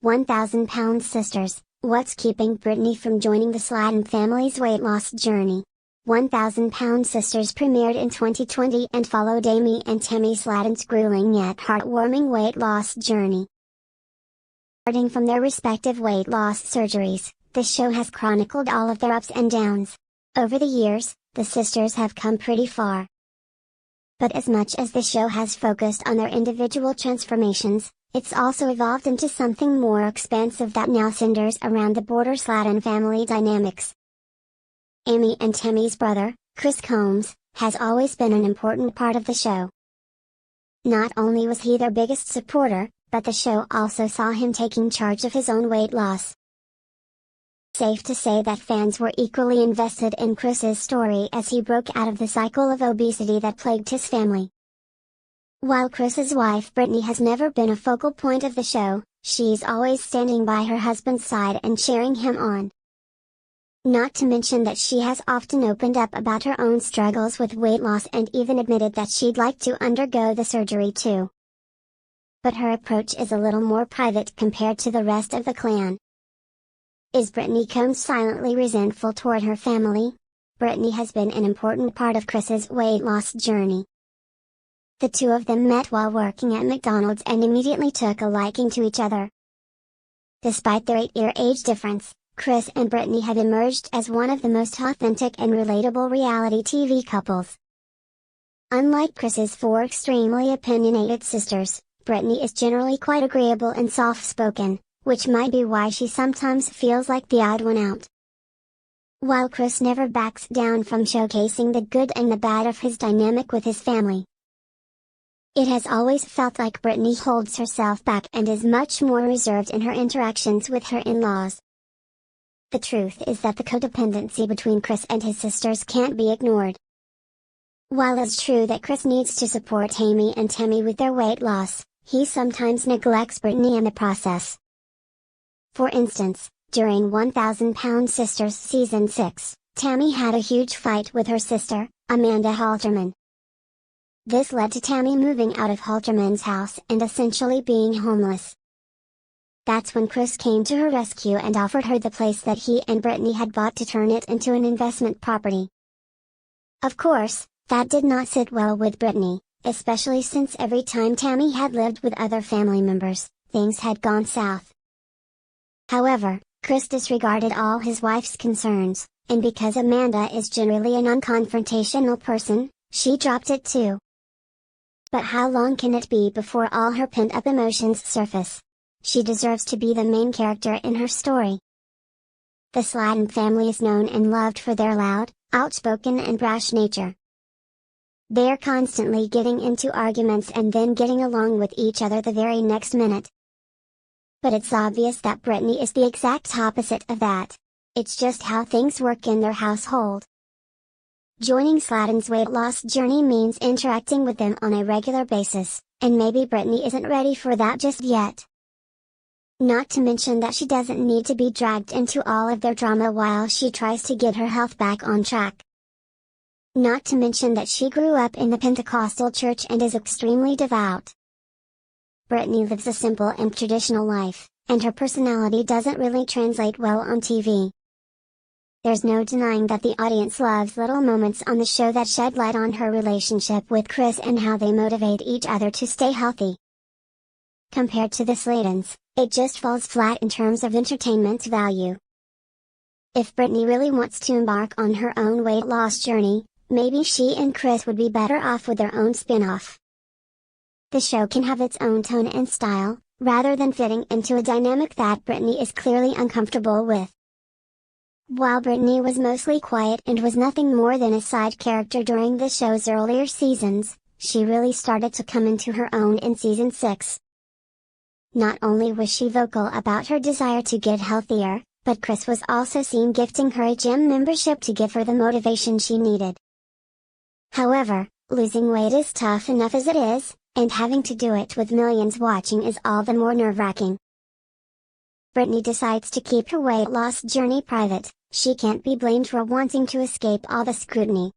1,000-pound sisters, what's keeping Brittany from joining the Sladen family's weight loss journey? 1,000-pound sisters premiered in 2020 and followed Amy and Tammy Sladen's grueling yet heartwarming weight loss journey. Starting from their respective weight loss surgeries, the show has chronicled all of their ups and downs. Over the years, the sisters have come pretty far. But as much as the show has focused on their individual transformations, it's also evolved into something more expansive that now centers around the broader Sladen family dynamics. Amy and Tammy's brother, Chris Combs, has always been an important part of the show. Not only was he their biggest supporter, but the show also saw him taking charge of his own weight loss. Safe to say that fans were equally invested in Chris's story as he broke out of the cycle of obesity that plagued his family. While Chris's wife Brittany has never been a focal point of the show, she's always standing by her husband's side and cheering him on. Not to mention that she has often opened up about her own struggles with weight loss and even admitted that she'd like to undergo the surgery too. But her approach is a little more private compared to the rest of the clan. Is Brittany Combs silently resentful toward her family? Brittany has been an important part of Chris's weight loss journey. The two of them met while working at McDonald's and immediately took a liking to each other. Despite their 8-year age difference, Chris and Brittany have emerged as one of the most authentic and relatable reality TV couples. Unlike Chris's four extremely opinionated sisters, Brittany is generally quite agreeable and soft-spoken, which might be why she sometimes feels like the odd one out. While Chris never backs down from showcasing the good and the bad of his dynamic with his family, it has always felt like Brittany holds herself back and is much more reserved in her interactions with her in-laws. The truth is that the codependency between Chris and his sisters can't be ignored. While it's true that Chris needs to support Amy and Tammy with their weight loss, he sometimes neglects Brittany in the process. For instance, during 1,000-pound Sisters Season 6, Tammy had a huge fight with her sister, Amanda Halterman. This led to Tammy moving out of Halterman's house and essentially being homeless. That's when Chris came to her rescue and offered her the place that he and Brittany had bought to turn it into an investment property. Of course, that did not sit well with Brittany, especially since every time Tammy had lived with other family members, things had gone south. However, Chris disregarded all his wife's concerns, and because Amanda is generally a non-confrontational person, she dropped it too. But how long can it be before all her pent-up emotions surface? She deserves to be the main character in her story. The Sladen family is known and loved for their loud, outspoken and brash nature. They're constantly getting into arguments and then getting along with each other the very next minute. But it's obvious that Brittany is the exact opposite of that. It's just how things work in their household. Joining Sladen's weight loss journey means interacting with them on a regular basis, and maybe Brittany isn't ready for that just yet. Not to mention that she doesn't need to be dragged into all of their drama while she tries to get her health back on track. Not to mention that she grew up in the Pentecostal church and is extremely devout. Brittany lives a simple and traditional life, and her personality doesn't really translate well on TV. There's no denying that the audience loves little moments on the show that shed light on her relationship with Chris and how they motivate each other to stay healthy. Compared to the Sladens, it just falls flat in terms of entertainment value. If Brittany really wants to embark on her own weight loss journey, maybe she and Chris would be better off with their own spin-off. The show can have its own tone and style, rather than fitting into a dynamic that Brittany is clearly uncomfortable with. While Brittany was mostly quiet and was nothing more than a side character during the show's earlier seasons, she really started to come into her own in Season 6. Not only was she vocal about her desire to get healthier, but Chris was also seen gifting her a gym membership to give her the motivation she needed. However, losing weight is tough enough as it is, and having to do it with millions watching is all the more nerve-wracking. Brittany decides to keep her weight loss journey private. She can't be blamed for wanting to escape all the scrutiny.